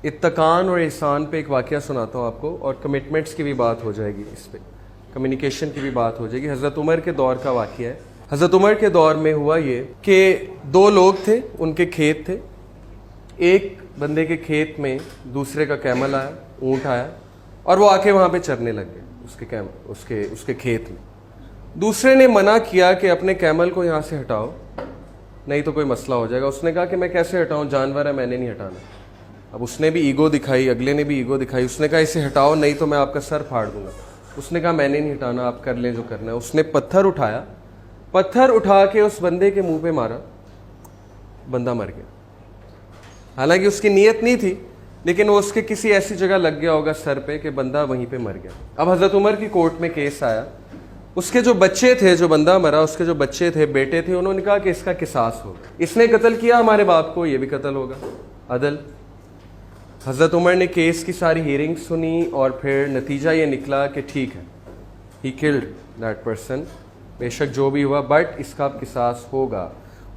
اتقان اور احسان پہ ایک واقعہ سناتا ہوں آپ کو, اور کمٹمنٹس کی بھی بات ہو جائے گی, اس پہ کمیونیکیشن کی بھی بات ہو جائے گی. حضرت عمر کے دور کا واقعہ ہے. حضرت عمر کے دور میں ہوا یہ کہ دو لوگ تھے, ان کے کھیت تھے. ایک بندے کے کھیت میں دوسرے کا کیمل آیا, اونٹ آیا, اور وہ آ کے وہاں پہ چرنے لگ گئے اس کے کھیت میں. دوسرے نے منع کیا کہ اپنے کیمل کو یہاں سے ہٹاؤ, نہیں تو کوئی مسئلہ ہو جائے گا. اس نے کہا کہ میں کیسے ہٹاؤں, جانور ہے, میں نے نہیں ہٹانا. اب اس نے بھی ایگو دکھائی, اگلے نے بھی ایگو دکھائی. اس نے کہا اسے ہٹاؤ, نہیں تو میں آپ کا سر پھاڑ دوں گا. اس نے کہا میں نے نہیں ہٹانا, آپ کر لیں جو کرنا ہے. اس نے پتھر اٹھایا, پتھر اٹھا کے اس بندے کے منہ پہ مارا, بندہ مر گیا. حالانکہ اس کی نیت نہیں تھی, لیکن وہ اس کے کسی ایسی جگہ لگ گیا ہوگا سر پہ کہ بندہ وہیں پہ مر گیا. اب حضرت عمر کی کورٹ میں کیس آیا. اس کے جو بچے تھے, جو بندہ مرا, اس کے جو بچے تھے, بیٹے تھے, انہوں نے کہا کہ اس کا قصاص ہوگا. اس نے قتل کیا ہمارے باپ کو, یہ بھی قتل ہوگا. عدل. حضرت عمر نے کیس کی ساری ہیئرنگ سنی, اور پھر نتیجہ یہ نکلا کہ ٹھیک ہے, ہی کلڈ دیٹ پرسن, بے شک جو بھی ہوا, بٹ اس کا اب قصاص ہوگا.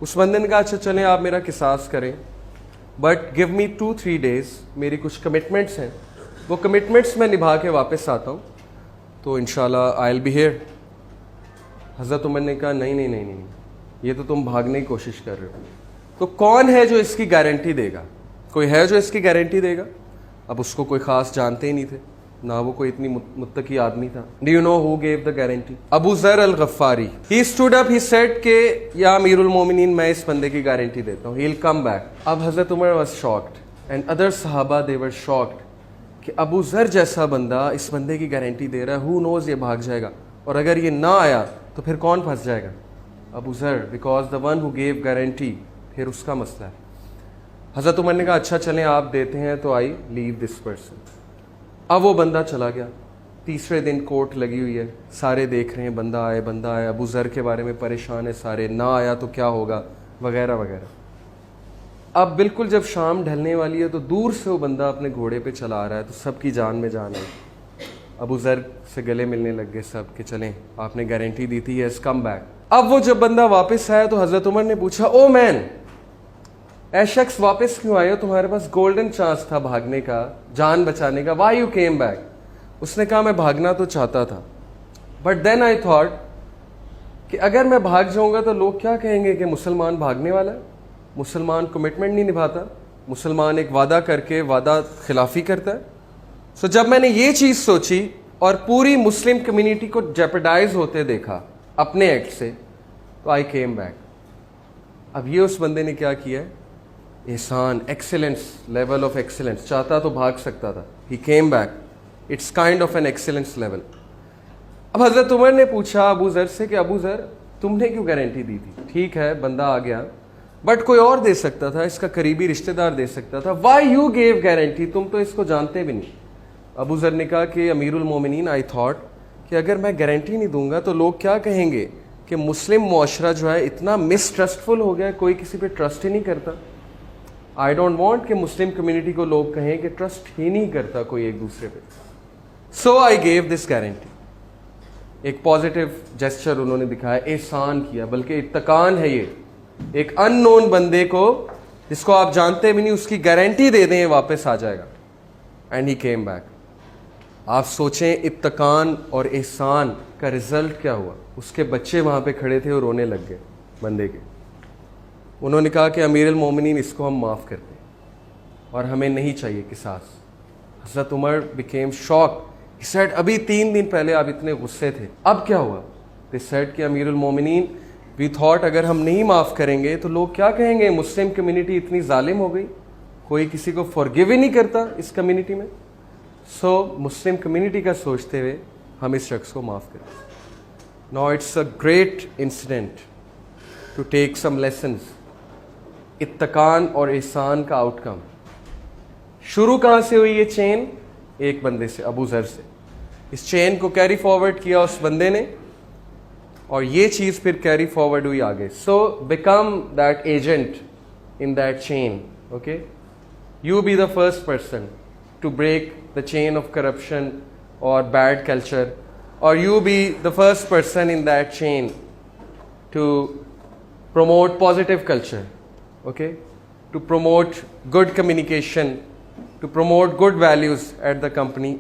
اس بندے نے کہا اچھا چلیں آپ میرا قصاص کریں, بٹ گیو می 2-3 days, میری کچھ کمٹمنٹس ہیں, وہ کمٹمنٹس میں نبھا کے واپس آتا ہوں تو انشاءاللہ آئی ول بی ہیئر. حضرت عمر نے کہا نہیں نہیں نہیں نہیں, یہ تو تم بھاگنے کی کوشش کر رہے ہو. تو کون ہے جو اس کی گارنٹی دے گا؟ کوئی ہے جو اس کی گارنٹی دے گا؟ اب اس کو کوئی خاص جانتے ہی نہیں تھے, نہ وہ کوئی اتنی متقی آدمی تھا. Do you know who gave the guarantee? Abu Zar Al-Ghaffari. He stood up, he said کہ یا امیر المومنین میں اس بندے کی گارنٹی دیتا ہوں, ہی ول کم بیک. اب حضرت عمر واز شاکڈ اینڈ ادر صحابہ دے ور شاکڈ کہ ابو ذر جیسا بندہ اس بندے کی گارنٹی دے رہا ہے, ہو نوز یہ بھاگ جائے گا, اور اگر یہ نہ آیا تو پھر کون پھنس جائے گا؟ ابو ذر, because the one who give guarantee, پھر اس کا مسئلہ ہے. حضرت عمر نے کہا اچھا چلیں آپ دیتے ہیں تو آئی لیو دس پرسن. اب وہ بندہ چلا گیا. تیسرے دن کورٹ لگی ہوئی ہے, سارے دیکھ رہے ہیں بندہ آئے بندہ آئے, ابو ذر کے بارے میں پریشان ہے سارے, نہ آیا تو کیا ہوگا وغیرہ وغیرہ. اب بالکل جب شام ڈھلنے والی ہے تو دور سے وہ بندہ اپنے گھوڑے پہ چلا آ رہا ہے, تو سب کی جان میں جان ہے. ابو ذر سے گلے ملنے لگ گئے سب کہ چلیں آپ نے گارنٹی دی تھی, یس کم بیک. اب وہ جب بندہ واپس آیا تو حضرت عمر نے پوچھا او مین, اے شخص واپس کیوں آئے ہو, تمہارے پاس گولڈن چانس تھا بھاگنے کا, جان بچانے کا, وائی یو کیم بیک؟ اس نے کہا میں بھاگنا تو چاہتا تھا, بٹ دین آئی تھاٹ کہ اگر میں بھاگ جاؤں گا تو لوگ کیا کہیں گے کہ مسلمان بھاگنے والا ہے, مسلمان کمٹمنٹ نہیں نبھاتا, مسلمان ایک وعدہ کر کے وعدہ خلافی کرتا ہے. سو جب میں نے یہ چیز سوچی اور پوری مسلم کمیونٹی کو جیپرڈائز ہوتے دیکھا اپنے ایکٹ سے, تو آئی کیم بیک. اب یہ اس بندے نے کیا کیا ہے, احسان, ایکسیلنس, لیول آف ایکسیلنس. چاہتا تو بھاگ سکتا تھا, he came back, it's kind of an excellence level. اب حضرت عمر نے پوچھا ابو ذر سے کہ ابو ذر تم نے کیوں گارنٹی دی تھی؟ ٹھیک ہے بندہ آ گیا, بٹ کوئی اور دے سکتا تھا, اس کا قریبی رشتہ دار دے سکتا تھا, وائی یو گیو گارنٹی, تم تو اس کو جانتے بھی نہیں. ابو ذر نے کہا کہ امیر المومنین, آئی تھاٹ کہ اگر میں گارنٹی نہیں دوں گا تو لوگ کیا کہیں گے کہ مسلم معاشرہ جو ہے اتنا مسٹرسٹفل ہو گیا, کوئی کسی پہ ٹرسٹ ہی نہیں کرتا. آئی ڈونٹ وانٹ کہ مسلم کمیونٹی کو لوگ کہیں کہ ٹرسٹ ہی نہیں کرتا کوئی ایک دوسرے پہ. سو آئی گیو دس گارنٹی. ایک پازیٹیو جیسچر انہوں نے دکھایا, احسان کیا, بلکہ اتقان ہے یہ, ایک ان نون بندے کو جس کو آپ جانتے بھی نہیں اس کی گارنٹی دے دیں واپس آ جائے گا. And he came back. آپ سوچیں اتقان اور احسان کا رزلٹ کیا ہوا. اس کے بچے وہاں پہ کھڑے تھے اور رونے لگ گئے بندے کے. انہوں نے کہا کہ امیر المومنین اس کو ہم معاف کرتے ہیں اور ہمیں نہیں چاہیے قصاص. حضرت عمر بیکیم شاک. ہی سیڈ ابھی 3 دن پہلے آپ اتنے غصے تھے, اب کیا ہوا؟ دے سیڈ کہ امیر المومنین وی تھاٹ اگر ہم نہیں معاف کریں گے تو لوگ کیا کہیں گے, مسلم کمیونٹی اتنی ظالم ہو گئی, کوئی کسی کو فارگیو ہی نہیں کرتا اس کمیونٹی میں. سو مسلم کمیونٹی کا سوچتے ہوئے ہم اس شخص کو معاف کریں. Now it's a great incident to take some lessons. اتقان اور احسان کا آؤٹ کم. شروع کہاں سے ہوئی یہ چین؟ ایک بندے سے, ابو ذر سے. اس چین کو کیری فارورڈ کیا اس بندے نے, اور یہ چیز پھر کیری فارورڈ ہوئی آگے. So became that agent in that chain. Okay, you be the first person to break the chain of corruption or bad culture, or you be the first person in that chain to promote positive culture, okay, to promote good communication to promote good values at the company,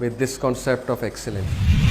with this concept of excellence.